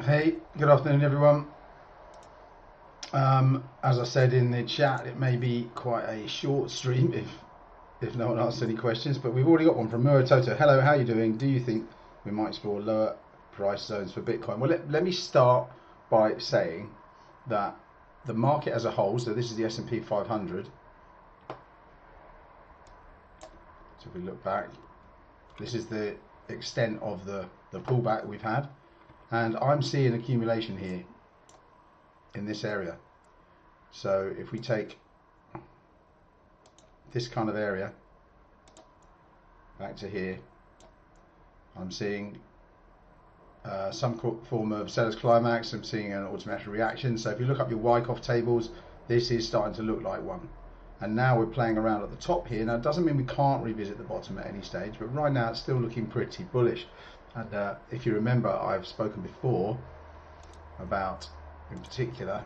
Hey, good afternoon, everyone. As I said in the chat, it may be quite a short stream if no one asks any questions, but we've already got one from Muratoto. Hello, how are you doing? Do you think we might explore lower price zones for Bitcoin? Well, let me start by saying that the market as a whole, so this is the S&P 500. So if we look back, this is the extent of the pullback we've had, and I'm seeing accumulation here in this area. So if we take this kind of area back to here, I'm seeing some form of seller's climax. I'm seeing an automatic reaction. So if you look up your Wyckoff tables, this is starting to look like one. And now we're playing around at the top here. Now it doesn't mean we can't revisit the bottom at any stage, but right now it's still looking pretty bullish. And if you remember, I've spoken before about, in particular,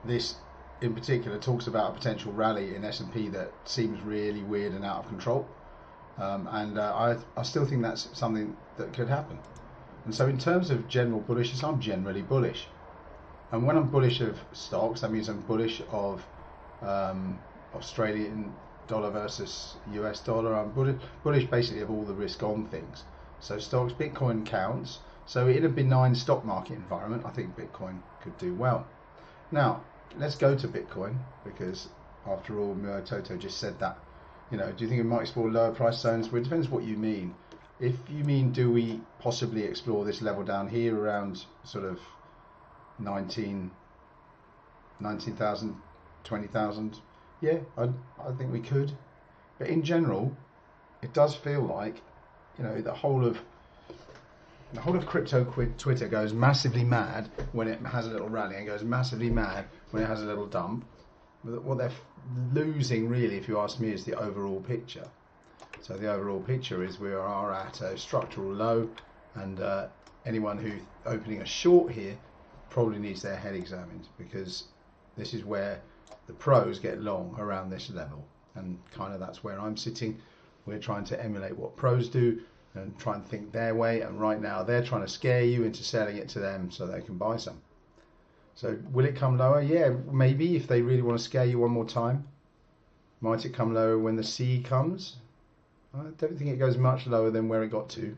this in particular talks about a potential rally in S&P that seems really weird and out of control, I still think that's something that could happen. And so in terms of general bullishness, I'm generally bullish, and when I'm bullish of stocks, that means I'm bullish of Australian dollar versus US dollar. I'm bullish basically of all the risk on things. So stocks, Bitcoin counts. So in a benign stock market environment, I think Bitcoin could do well. Now, let's go to Bitcoin, because after all, Muratoto just said that. You know, do you think we might explore lower price zones? Well, it depends what you mean. If you mean, do we possibly explore this level down here around sort of 19,000, 20,000? Yeah, I think we could. But in general, it does feel like, you know, the whole of crypto Twitter goes massively mad when it has a little rally, and goes massively mad when it has a little dump. What they're losing, really, if you ask me, is the overall picture. So the overall picture is we are at a structural low, and anyone who's opening a short here probably needs their head examined, because this is where the pros get long around this level, and kind of that's where I'm sitting. We're trying to emulate what pros do and try and think their way, and right now they're trying to scare you into selling it to them so they can buy some. So will it come lower? Yeah, maybe, if they really want to scare you one more time. Might it come lower when the C comes? I don't think it goes much lower than where it got to.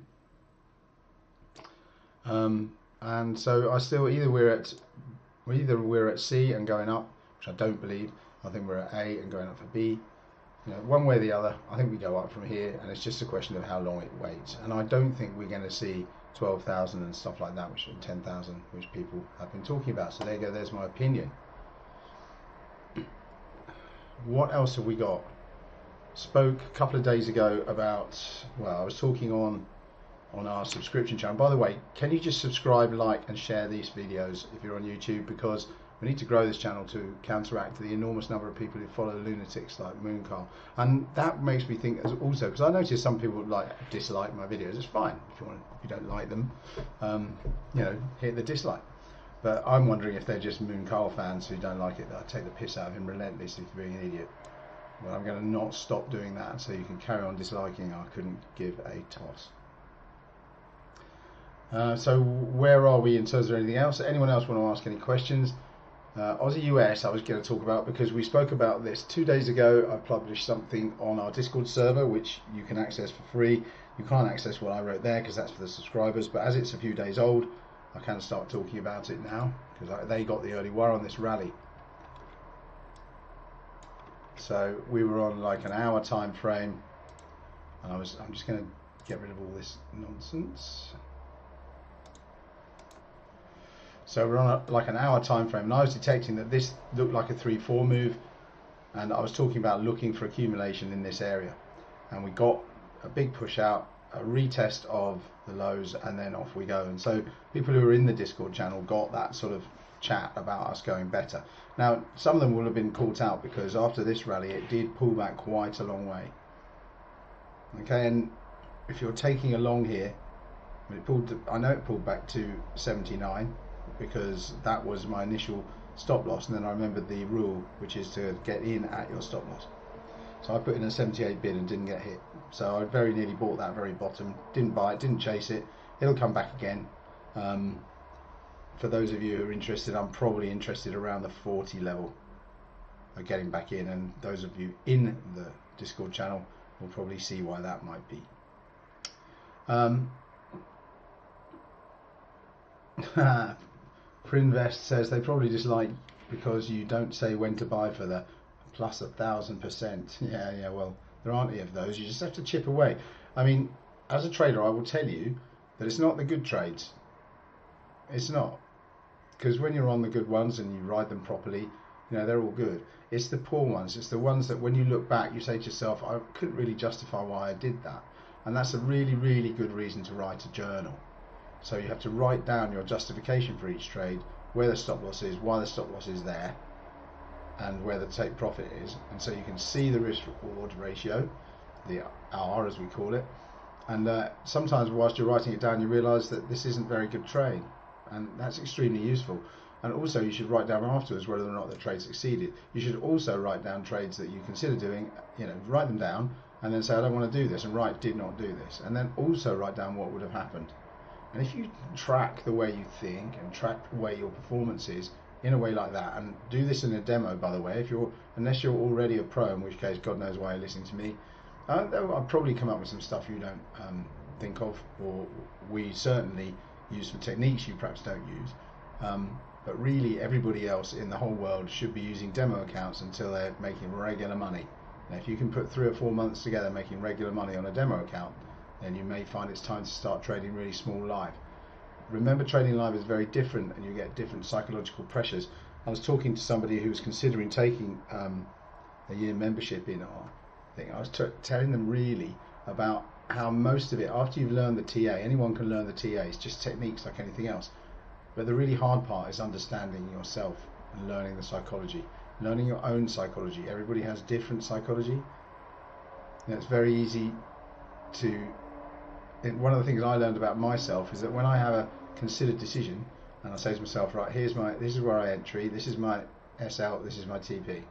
And so I still, either we're at C and going up, which I don't believe. I think we're at A and going up for B. You know, one way or the other, I think we go up from here, and it's just a question of how long it waits. And I don't think we're going to see 12,000 and stuff like that, which is 10,000, which people have been talking about. So there you go. There's my opinion. What else have we got? Spoke a couple of days ago about, well, I was talking on our subscription channel. By the way, can you just subscribe, like, and share these videos if you're on YouTube, because we need to grow this channel to counteract the enormous number of people who follow lunatics like Mooncarl. And that makes me think also, because I noticed some people dislike my videos. It's fine if you don't like them, you know, hit the dislike. But I'm wondering if they're just Mooncarl fans who don't like it, that I take the piss out of him relentlessly for being an idiot. Well, I'm going to not stop doing that, so you can carry on disliking. I couldn't give a toss. So where are we in terms of anything else? Anyone else want to ask any questions? Aussie US I was going to talk about, because we spoke about this 2 days ago. I published something on our Discord server which you can access for free. You can't access what I wrote there because that's for the subscribers, but as it's a few days old, I can start talking about it now, because they got the early wire on this rally. So we were on like an hour time frame, and I'm just going to get rid of all this nonsense. So we're on like an hour time frame, and I was detecting that this looked like a 3-4 move, and I was talking about looking for accumulation in this area, and we got a big push out, a retest of the lows, and then off we go. And so people who are in the Discord channel got that sort of chat about us going better. Now some of them will have been caught out, because after this rally it did pull back quite a long way. Okay, and if you're taking a long here, I know it pulled back to 79, because that was my initial stop loss, and then I remembered the rule, which is to get in at your stop loss. So I put in a 78 bid and didn't get hit. So I very nearly bought that very bottom. Didn't buy it, didn't chase it. It'll come back again. For those of you who are interested, I'm probably interested around the 40 level of getting back in, and those of you in the Discord channel will probably see why that might be. Prinvest says they probably dislike because you don't say when to buy for the plus 1,000%. Yeah, well, there aren't any of those. You just have to chip away. I mean, as a trader, I will tell you that it's not the good trades. It's not. Because when you're on the good ones and you ride them properly, you know, they're all good. It's the poor ones. It's the ones that when you look back, you say to yourself, I couldn't really justify why I did that. And that's a really, really good reason to write a journal. So you have to write down your justification for each trade, where the stop loss is, why the stop loss is there, and where the take profit is. And so you can see the risk reward ratio, the R as we call it. And sometimes whilst you're writing it down, you realize that this isn't very good trade. And that's extremely useful. And also you should write down afterwards whether or not the trade succeeded. You should also write down trades that you consider doing, you know, write them down and then say, I don't want to do this, and write did not do this. And then also write down what would have happened. And if you track the way you think and track the way your performance is in a way like that, and do this in a demo, by the way, unless you're already a pro, in which case God knows why you're listening to me, I'll probably come up with some stuff you don't think of, or we certainly use some techniques you perhaps don't use. But really everybody else in the whole world should be using demo accounts until they're making regular money. Now, if you can put 3 or 4 months together making regular money on a demo account, then you may find it's time to start trading really small live. Remember, trading live is very different and you get different psychological pressures. I was talking to somebody who was considering taking a year membership in our thing. I was telling them really about how most of it, after you've learned the TA, anyone can learn the TA, it's just techniques like anything else. But the really hard part is understanding yourself and learning the psychology, learning your own psychology. Everybody has different psychology. You know, it's very easy to, one of the things I learned about myself is that when I have a considered decision and I say to myself, right, this is where I entry, this is my SL, this is my TP.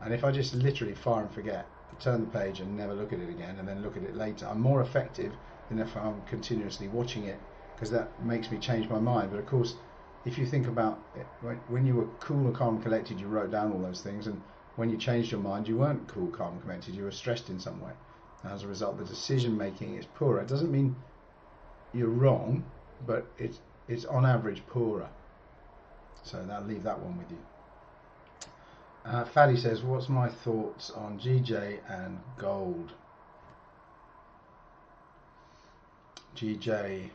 And if I just literally fire and forget, turn the page and never look at it again and then look at it later, I'm more effective than if I'm continuously watching it, because that makes me change my mind. But of course, if you think about it, when you were cool and calm and collected, you wrote down all those things, and when you changed your mind, you weren't cool, calm and collected, you were stressed in some way. And as a result, the decision making is poorer. It doesn't mean you're wrong, but it's on average poorer. So I'll leave that one with you. Fally says, what's my thoughts on GJ and gold? GJ,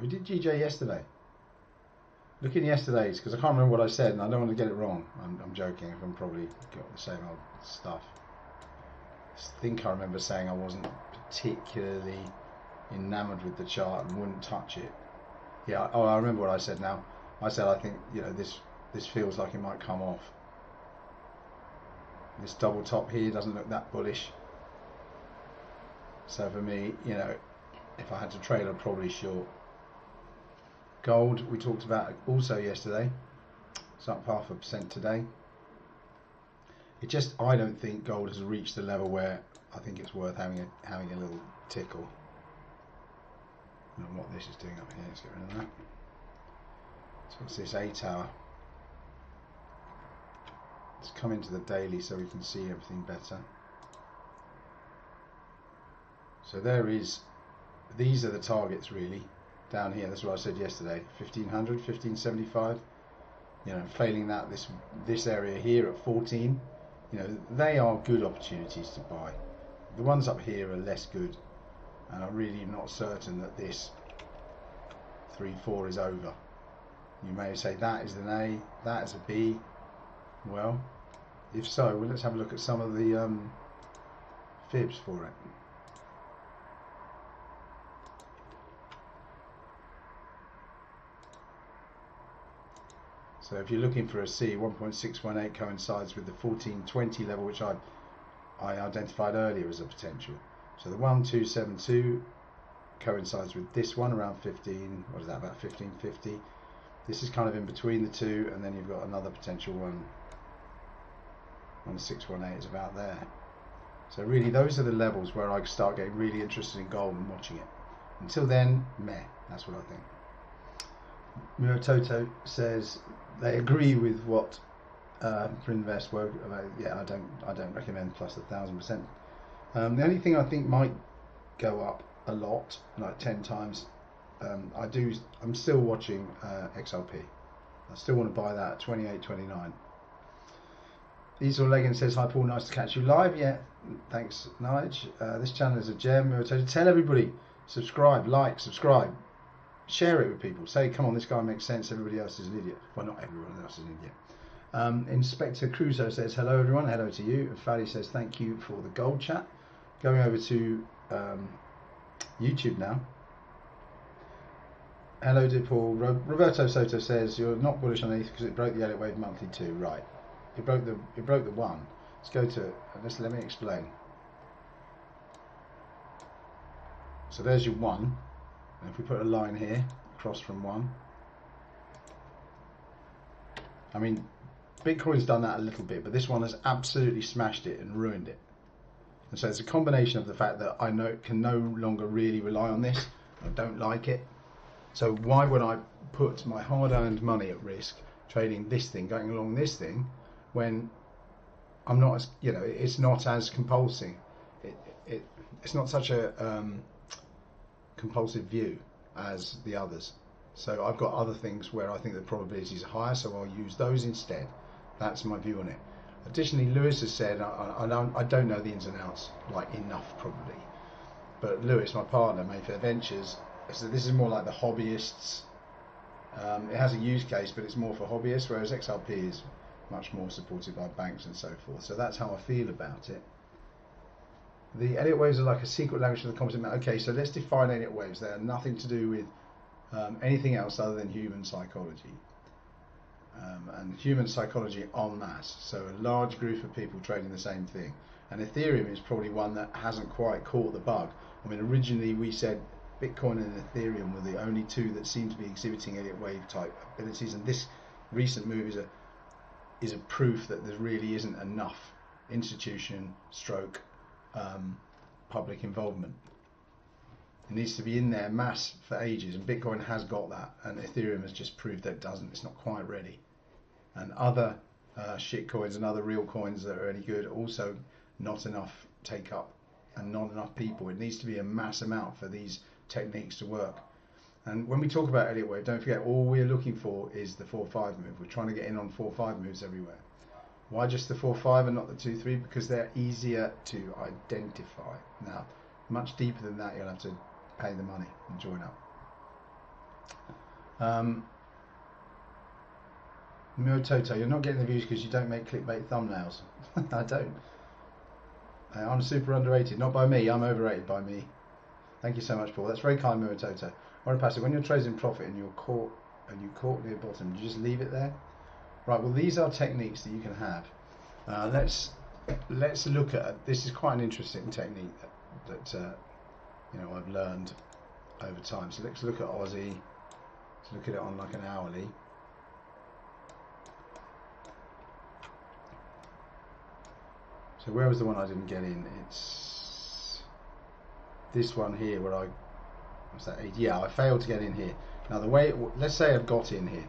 we did GJ yesterday. Look in yesterday's, because I can't remember what I said and I don't want to get it wrong. I'm joking, I'm probably got the same old stuff. I think I remember saying I wasn't particularly enamored with the chart and wouldn't touch it. Yeah, I remember what I said now. I said I think, you know, this feels like it might come off. This double top here doesn't look that bullish. So for me, you know, if I had to trade, I'd probably short. Gold, we talked about also yesterday. It's up 0.5% today. It just, I don't think gold has reached the level where I think it's worth having a little tickle. I don't know what this is doing up here. Let's get rid of that. So what's this 8 hour? Let's come into the daily so we can see everything better. So there is, these are the targets really down here. That's what I said yesterday, 1500, 1575. You know, failing that, this area here at 14, you know, they are good opportunities to buy. The ones up here are less good, and I'm really not certain that this 3-4 is over. You may say that is an A, that is a B. Well, if so, well, let's have a look at some of the fibs for it. So if you're looking for a C, 1.618 coincides with the 1420 level, which I identified earlier as a potential. So the 1272 coincides with this one around 15, what is that, about 1550. This is kind of in between the two, and then you've got another potential one on the 618 is about there. So really those are the levels where I start getting really interested in gold and watching it. Until then, meh, that's what I think. Muratoto says they agree with what Prinvest were about. Yeah, I don't recommend plus 1,000%. The only thing I think might go up a lot, like 10 times, I'm still watching XRP. I still want to buy that at 28.29. Diesel Leggings says, hi Paul, nice to catch you live. Yeah, thanks Nige. This channel is a gem. Tell everybody, subscribe, like, subscribe, share it with people. Say, come on, this guy makes sense, everybody else is an idiot. Well, not everyone else is an idiot. Inspector Crusoe says, hello everyone, hello to you. And Fadi says, thank you for the gold chat. Going over to YouTube now. Hello dear Paul. Roberto Soto says, you're not bullish on ETH because it broke the Elliott wave monthly too. Right. It broke the one. Let's go to let me explain. So there's your one. And if we put a line here across from one, I mean Bitcoin's done that a little bit, but this one has absolutely smashed it and ruined it. And so it's a combination of the fact that I can no longer really rely on this. I don't like it. So why would I put my hard-earned money at risk trading this thing, going along this thing, when I'm not as, it's not as compulsive. It's not such a compulsive view as the others. So I've got other things where I think the probabilities are higher, so I'll use those instead. That's my view on it. Additionally, Lewis has said, I don't know the ins and outs like enough probably, but Lewis, my partner, Mayfair Ventures, so this is more like the hobbyists. It has a use case, but it's more for hobbyists, whereas XRP is much more supported by banks and so forth. So that's how I feel about it. The Elliott waves are like a secret language of the composite map. Okay, so let's define Elliott waves. They are nothing to do with anything else other than human psychology. And human psychology en masse. So a large group of people trading the same thing. And Ethereum is probably one that hasn't quite caught the bug. I mean, originally we said Bitcoin and Ethereum were the only two that seem to be exhibiting Elliott wave type abilities, and this recent move is a proof that there really isn't enough institution stroke public involvement. It needs to be in there mass for ages, and Bitcoin has got that, and Ethereum has just proved that it doesn't. It's not quite ready. And other shit coins and other real coins that are any good, also not enough take up and not enough people. It needs to be a mass amount for these techniques to work. And when we talk about Elliott wave, don't forget all we're looking for is the 4-5 move. We're trying to get in on 4-5 moves everywhere. Why just the 4-5 and not the 2-3? Because they're easier to identify. Now, much deeper than that, you'll have to pay the money and join up. Miototo, you're not getting the views because you don't make clickbait thumbnails. I don't. I'm super underrated. Not by me, I'm overrated by me. Thank you so much, Paul. That's very kind, Miototo. Warren Passive, when you're trading profit and you're caught near the bottom, do you just leave it there? Right, well these are techniques that you can have. Let's look at, this is quite an interesting technique that I've learned over time. So let's look at Aussie. Let's look at it on like an hourly. So where was the one I didn't get in? It's this one here where what's that, 8? Yeah, I failed to get in here. Now the way, let's say I've got in here.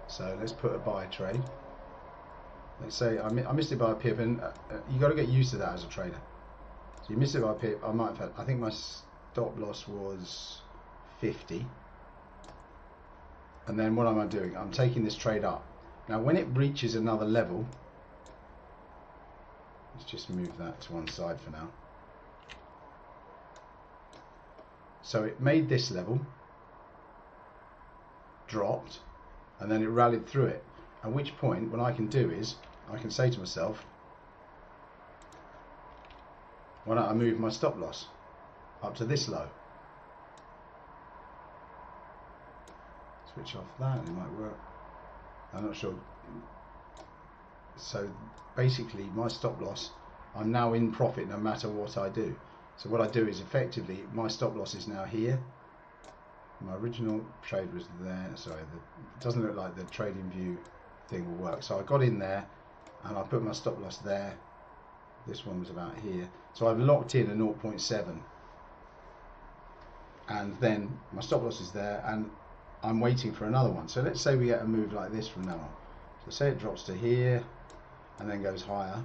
So let's put a buy trade. Let's say I missed it by a pip, and you got to get used to that as a trader. So you missed it by a pip. I think my stop loss was 50. And then what am I doing? I'm taking this trade up. Now when it reaches another level, let's just move that to one side for now. So it made this level, dropped, and then it rallied through it. At which point, what I can do is, I can say to myself, why don't I move my stop loss up to this low? Switch off that, it might work. I'm not sure. So basically, my stop loss, I'm now in profit no matter what I do. So what I do is effectively, my stop loss is now here. My original trade was there. Sorry, it doesn't look like the trading view thing will work. So I got in there and I put my stop loss there. This one was about here, so I've locked in a 0.7, and then my stop loss is there, and I'm waiting for another one. So let's say we get a move like this from now on. So say it drops to here and then goes higher.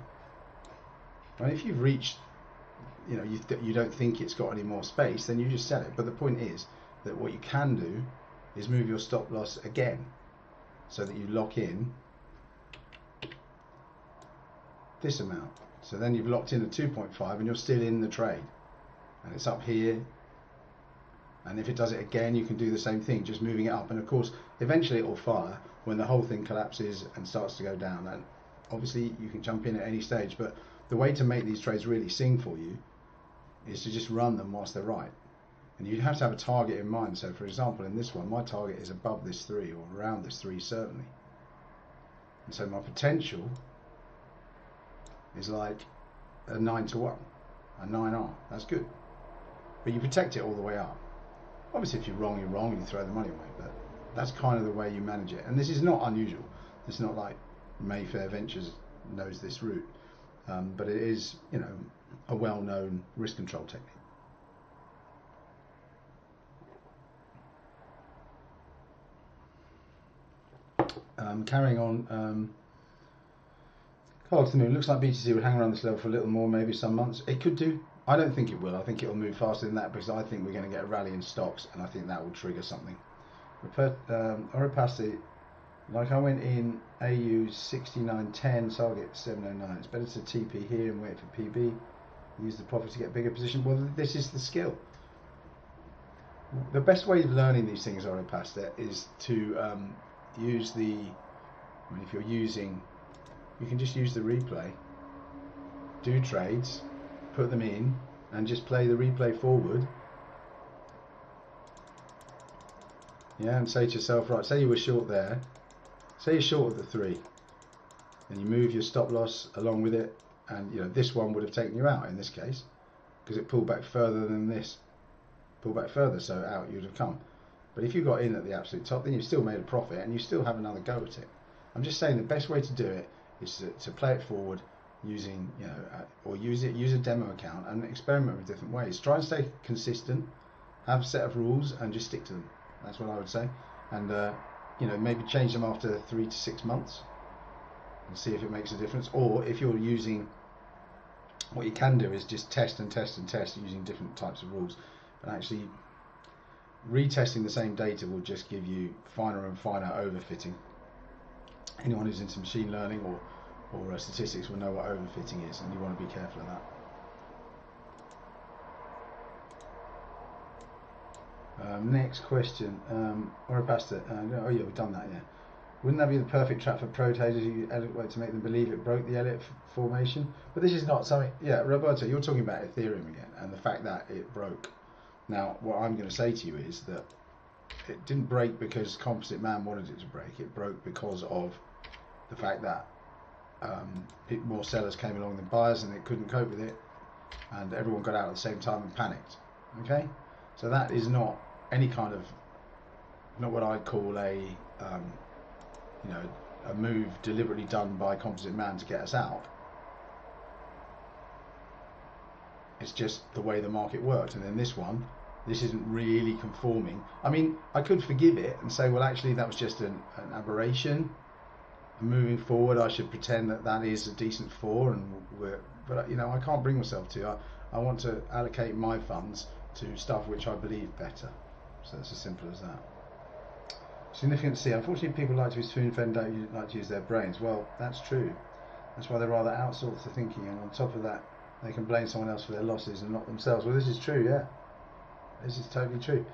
Well, if you've reached, you don't think it's got any more space, then you just sell it. But the point is that what you can do is move your stop loss again, so that you lock in this amount. So then you've locked in a 2.5 and you're still in the trade, and it's up here. And if it does it again, you can do the same thing, just moving it up. And of course, eventually it will fire when the whole thing collapses and starts to go down. And obviously you can jump in at any stage, but the way to make these trades really sing for you is to just run them whilst they're right. And you have to have a target in mind. So for example, in this one, my target is above this 3, or around this 3 certainly. And so my potential is like a 9-to-1, a 9R. That's good. But you protect it all the way up. Obviously, if you're wrong, and you throw the money away. But that's kind of the way you manage it. And this is not unusual. It's not like Mayfair Ventures knows this route. But it is, a well-known risk control technique. Carrying on, Carl to the Moon, looks like BTC would hang around this level for a little more, maybe some months. It could do. I don't think it will. I think it will move faster than that, because I think we're going to get a rally in stocks, and I think that will trigger something. Oripasti, like I went in AU 69.10, target 709. It's better to TP here and wait for PB. Use the profit to get a bigger position. Well, this is the skill. The best way of learning these things, Oripasti, is to use the. If you're using, you can just use the replay. Do trades. Put them in and just play the replay forward. Yeah, and say to yourself, right, say you were short there, say you're short of the 3, and you move your stop loss along with it, and this one would have taken you out in this case, because it pulled back further than this, pulled back further, so out you'd have come. But if you got in at the absolute top, then you still made a profit and you still have another go at it. I'm just saying the best way to do it is to play it forward, using or use a demo account and experiment with different ways. Try and stay consistent, have a set of rules, and just stick to them. That's what I would say. And maybe change them after 3 to 6 months and see if it makes a difference. Or if you're using, what you can do is just test and test and test using different types of rules. But actually retesting the same data will just give you finer and finer overfitting. Anyone who's into machine learning or statistics will know what overfitting is, and you want to be careful of that. Next question, or a pasta. Oh yeah, we've done that. Yeah, wouldn't that be the perfect trap for pro traders who Elliott to make them believe it broke the Elliott formation? But this is not something. Yeah, Roberto, you're talking about Ethereum again, and the fact that it broke. Now, what I'm going to say to you is that it didn't break because Composite Man wanted it to break. It broke because of the fact that more sellers came along than buyers, and it couldn't cope with it, and everyone got out at the same time and panicked. Okay, so that is not any kind of, not what I'd call a move deliberately done by Composite Man to get us out. It's just the way the market worked. And then this one, this isn't really conforming. I mean, I could forgive it and say, well, actually that was just an aberration. Moving forward, I should pretend that is a decent 4, but I can't bring myself to. I want to allocate my funds to stuff which I believe better. So it's as simple as that. Significant C. Unfortunately, people like to be spoon-fed and don't like to use their brains. Well, that's true. That's why they're rather outsourced to thinking, and on top of that, they can blame someone else for their losses and not themselves. Well, this is true, yeah. This is totally true.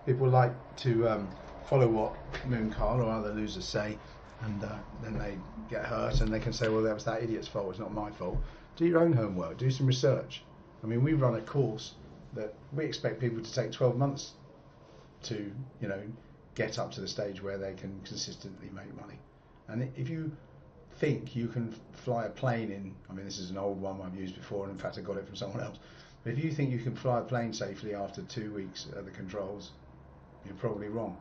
People like to follow what Moon Carl or other losers say, and then they get hurt, and they can say, well, that was that idiot's fault, it's not my fault. Do your own homework, do some research. I mean, we run a course that we expect people to take 12 months to, get up to the stage where they can consistently make money. And if you think you can fly a plane in, I mean, this is an old one I've used before, and in fact I got it from someone else, but if you think you can fly a plane safely after 2 weeks at the controls, you're probably wrong.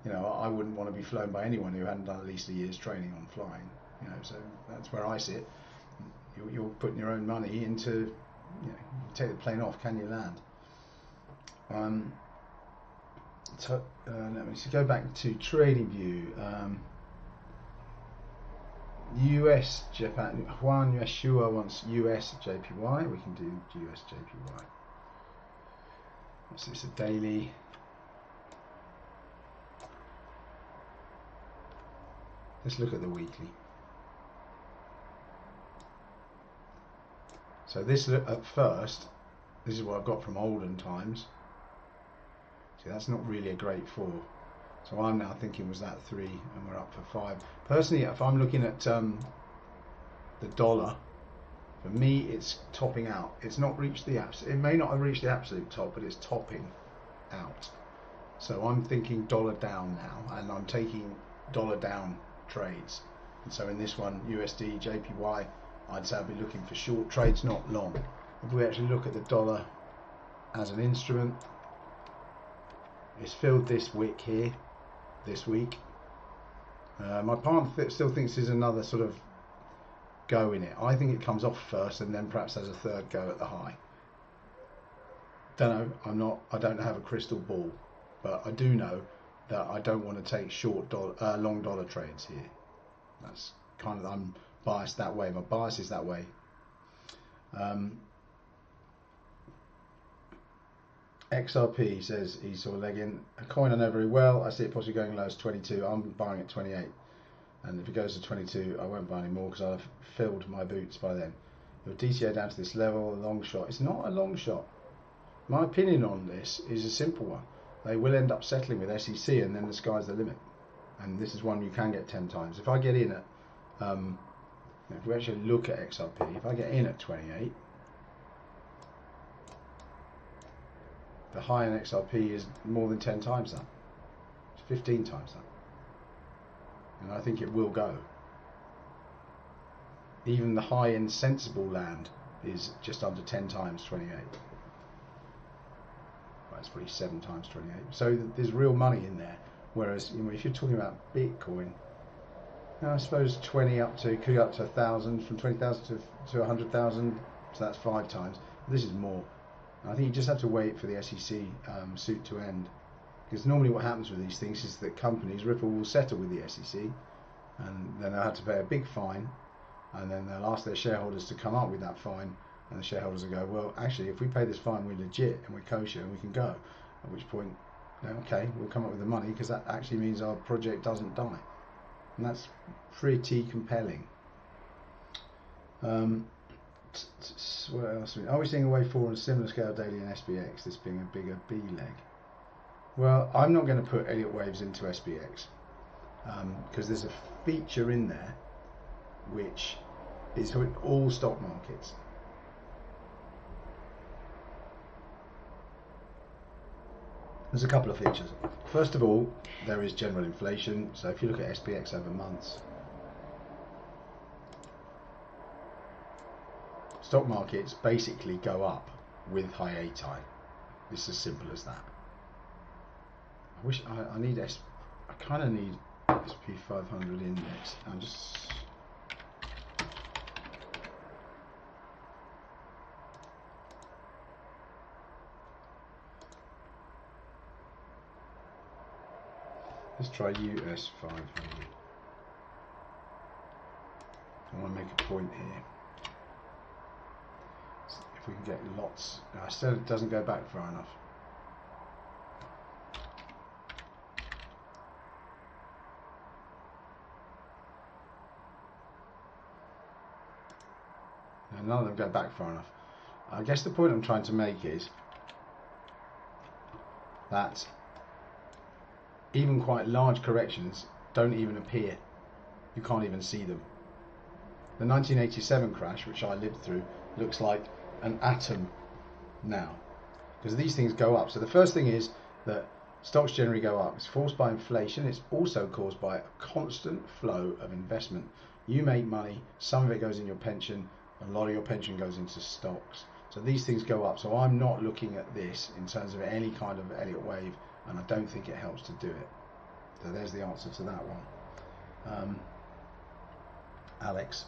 I wouldn't want to be flown by anyone who hadn't done at least a year's training on flying. You know, so that's where I sit. You're putting your own money into, you know, you take the plane off, can you land? Let me just go back to TradingView. US Japan, Juan Yeshua wants US JPY. We can do US JPY. What's this, a daily? Let's look at the weekly. So this, at first, this is what I've got from olden times. See, that's not really a great 4. So I'm now thinking, was that 3 and we're up for 5. Personally, if I'm looking at the dollar, for me it's topping out. It's not reached the it may not have reached the absolute top, but it's topping out. So I'm thinking dollar down now, and I'm taking dollar down trades. And so in this one, USD JPY, I'd say I'd be looking for short trades, not long. If we actually look at the dollar as an instrument, it's filled this wick here this week. My partner still thinks there's another sort of go in it. I think it comes off first and then perhaps there's a third go at the high. Don't know. I don't have a crystal ball, but I do know that I don't want to take long dollar trades here. That's kind of, I'm biased that way. My bias is that way. XRP says he saw legging a coin I know very well. I see it possibly going low as 22. I'm buying at 28, and if it goes to 22, I won't buy any more because I'll have filled my boots by then. Your DCA down to this level, a long shot. It's not a long shot. My opinion on this is a simple one. They will end up settling with SEC, and then the sky's the limit. And this is one you can get 10 times. If I get in at, if we actually look at XRP, if I get in at 28. The high in XRP is more than 10 times that. It's 15 times that. And I think it will go. Even the high in sensible land is just under 10 times 28. Well, it's probably 7 times 28. So there's real money in there. Whereas, you know, if you're talking about Bitcoin, I suppose 20 up to, could go up to 1,000, from 20,000 to 100,000, so that's 5 times. This is more. I think you just have to wait for the SEC suit to end, because normally what happens with these things is that companies, Ripple will settle with the SEC, and then they'll have to pay a big fine, and then they'll ask their shareholders to come up with that fine, and the shareholders will go, well, actually, if we pay this fine, we're legit and we're kosher and we can go. At which point, okay, we'll come up with the money, because that actually means our project doesn't die, and that's pretty compelling. What else? Are we seeing a way forward on a similar scale daily in SPX, this being a bigger B leg? Well, I'm not going to put Elliott waves into SPX because there's a feature in there which is with all stock markets. There's a couple of features. First of all, there is general inflation. So if you look at SPX over months, stock markets basically go up with high ATI. It's as simple as that. I wish I need I kind of need SP 500 index. I'm just let's try US 500. I want to make a point here. If we can get lots. I said it doesn't go back far enough. And none of them go back far enough. I guess the point I'm trying to make is that even quite large corrections don't even appear. You can't even see them. The 1987 crash, which I lived through, looks like an atom now, because these things go up. So the first thing is that stocks generally go up. It's forced by inflation. It's also caused by a constant flow of investment. You make money, some of it goes in your pension, a lot of your pension goes into stocks. So these things go up. So I'm not looking at this in terms of any kind of Elliott wave, and I don't think it helps to do it. So there's the answer to that one. Alex.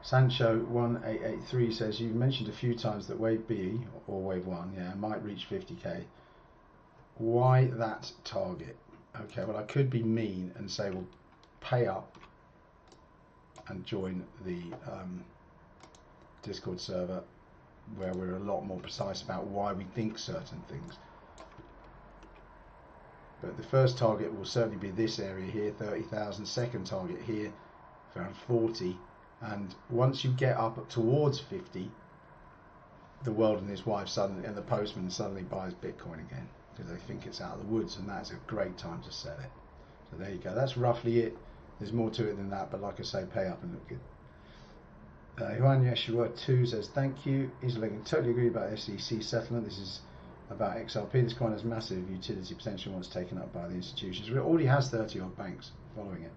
Sancho 1883 says, you've mentioned a few times that wave B or wave 1, yeah, might reach 50k. Why that target? Okay, well, I could be mean and say, well, pay up and join the Discord server where we're a lot more precise about why we think certain things. But the first target will certainly be this area here, 30,000. Second target here, around 40. And once you get up towards 50, the world and his wife suddenly, and the postman suddenly buys Bitcoin again because they think it's out of the woods, and that's a great time to sell it. So there you go. That's roughly it. There's more to it than that, but like I say, pay up and look good. Juan Yeshua 2 says, thank you. I can totally agree about SEC settlement. This is about XRP. This coin has massive utility potential once taken up by the institutions. It already has 30 odd banks following it.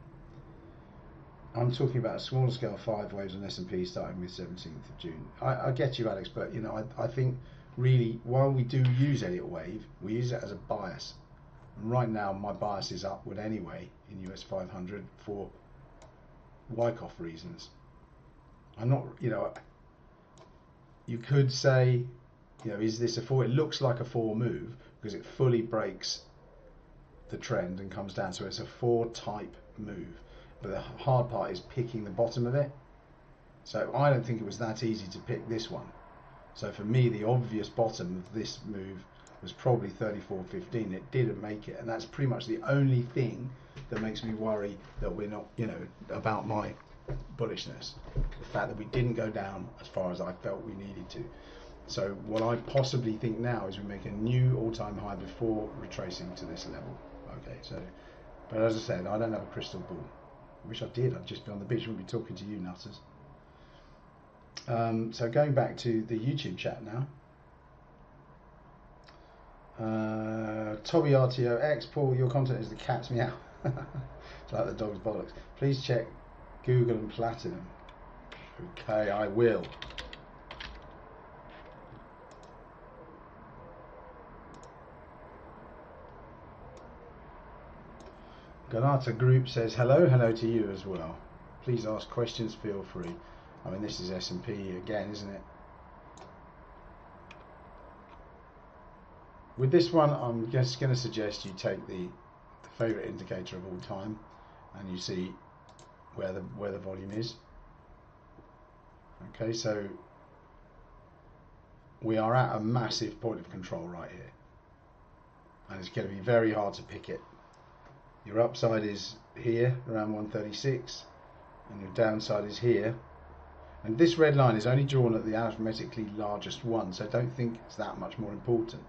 I'm talking about a smaller scale 5 waves on S&P starting with 17th of June. I get you, Alex, but you know, I think really while we do use Elliott Wave, we use it as a bias. And right now my bias is upward anyway in US 500 for Wyckoff reasons. I'm not, you know, you could say, you know, is this a 4? It looks like a 4 move because it fully breaks the trend and comes down. So it's a 4 type move. But the hard part is picking the bottom of it. So I don't think it was that easy to pick this one. So for me, the obvious bottom of this move was probably 34.15. It didn't make it. And that's pretty much the only thing that makes me worry that we're not, you know, about my bullishness. The fact that we didn't go down as far as I felt we needed to. So what I possibly think now is we make a new all-time high before retracing to this level. Okay, so, but as I said, I don't have a crystal ball. I wish I did. I'd just be on the beach. I wouldn't be talking to you nutters. So going back to the YouTube chat now. Toby RTOX, Paul, your content is the cat's meow. It's like the dog's bollocks. Please check Google and Platinum. Okay, I will. Ganata Group says hello to you as well. Please ask questions, feel free. I mean, this is S&P again, isn't it? With this one, I'm just going to suggest you take the favorite indicator of all time and you see where the volume is. Okay, so we are at a massive point of control right here, and it's going to be very hard to pick it. Your upside is here around 136 and your downside is here, and this red line is only drawn at the arithmetically largest one, so don't think it's that much more important.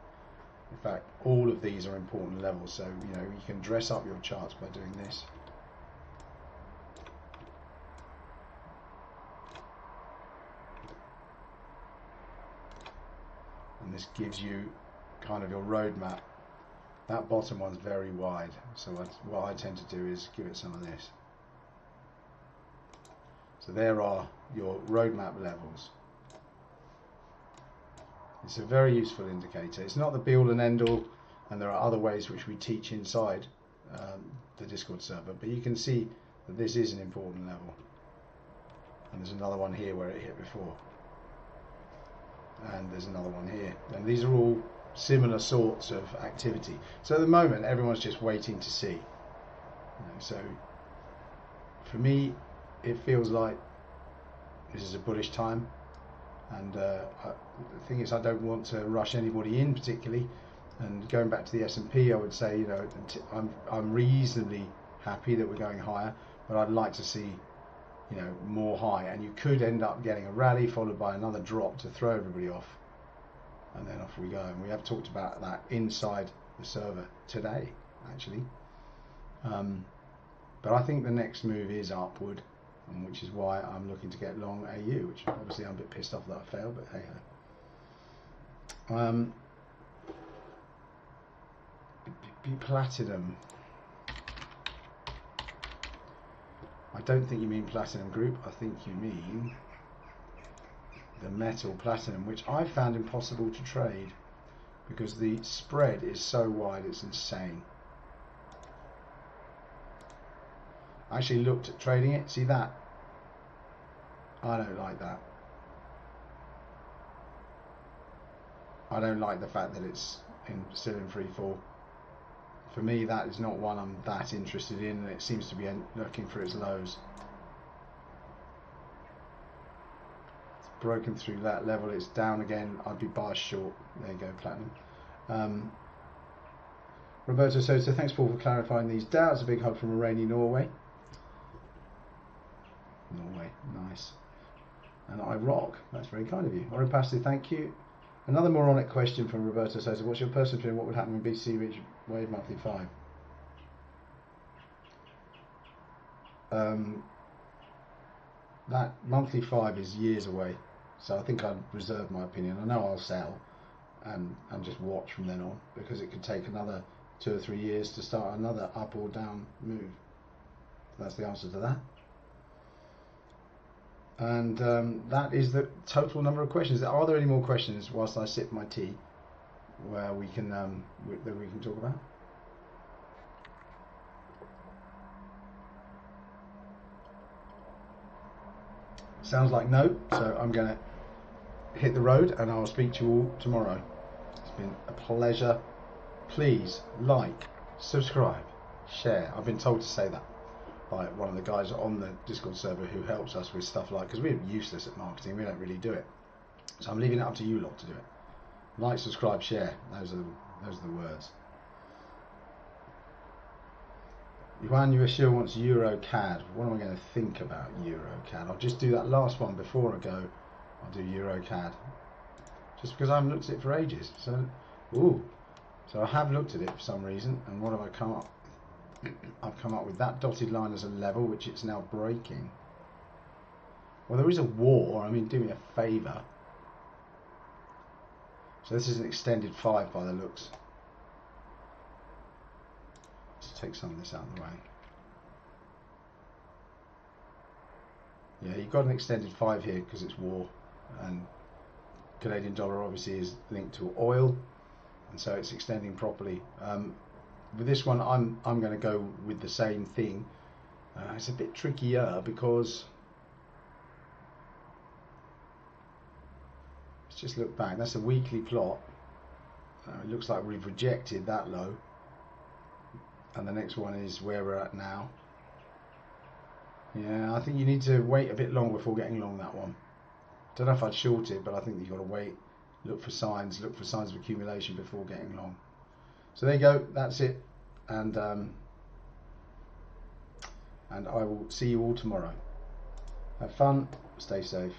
In fact, all of these are important levels, so you know, you can dress up your charts by doing this. And this gives you kind of your roadmap. That bottom one's very wide, so what I tend to do is give it some of this. So there are your roadmap levels. It's a very useful indicator. It's not the be all and end all, and there are other ways which we teach inside the Discord server, but you can see that this is an important level. And there's another one here where it hit before. And there's another one here. And these are all similar sorts of activity. So at the moment, everyone's just waiting to see. You know, so for me, it feels like this is a bullish time. And the thing is, I don't want to rush anybody in particularly. And going back to the S&P, I would say, you know, I'm reasonably happy that we're going higher, but I'd like to see, you know, more high. And you could end up getting a rally followed by another drop to throw everybody off, and then off we go. And we have talked about that inside the server today, actually. But I think the next move is upward, and which is why I'm looking to get long AU, which obviously I'm a bit pissed off that I failed, but hey ho. Platinum. I don't think you mean Platinum Group. I think you mean the metal Platinum, which I found impossible to trade because the spread is so wide, it's insane. I actually looked at trading it. See that? I don't like that. I don't like the fact that it's still in free fall. For me, that is not one I'm that interested in, and it seems to be looking for its lows. It's broken through that level, it's down again. I'd be biased short. There you go, platinum. Roberto Sosa, thanks Paul for clarifying these doubts. A big hug from a rainy Norway. Norway, nice. And I rock. That's very kind of you. Oripasti, thank you. Another moronic question from Roberto Sosa. What's your personal opinion? What would happen when BTC reached wave monthly 5? That monthly 5 is years away, so I think I'd reserve my opinion. I know I'll sell and just watch from then on, because it could take another 2 or 3 years to start another up or down move. That's the answer to that. And that is the total number of questions. Are there any more questions whilst I sip my tea where we can that we can talk about? Sounds like no, so I'm going to hit the road and I'll speak to you all tomorrow. It's been a pleasure. Please like, subscribe, share. I've been told to say that by one of the guys on the Discord server who helps us with stuff like, because we're useless at marketing, we don't really do it. So I'm leaving it up to you lot to do it. Like, subscribe, share. Those are the words. Yuan Yuashil wants EuroCAD. What am I going to think about EuroCAD? I'll just do that last one before I go. I'll do EuroCAD. Just because I haven't looked at it for ages. So I have looked at it for some reason, and what have I come up? I've come up with that dotted line as a level, which it's now breaking. Well, there is a war. I mean, do me a favour. So this is an extended 5 by the looks. Let's take some of this out of the way. Yeah, you've got an extended 5 here because it's war, and Canadian dollar obviously is linked to oil, and so it's extending properly. With this one, I'm going to go with the same thing. It's a bit trickier because let's just look back. That's a weekly plot. It looks like we've rejected that low, and the next one is where we're at now. Yeah, I think you need to wait a bit longer before getting long that one. Don't know if I'd short it, but I think you've got to wait, look for signs of accumulation before getting long. So there you go, that's it, and I will see you all tomorrow. Have fun, stay safe.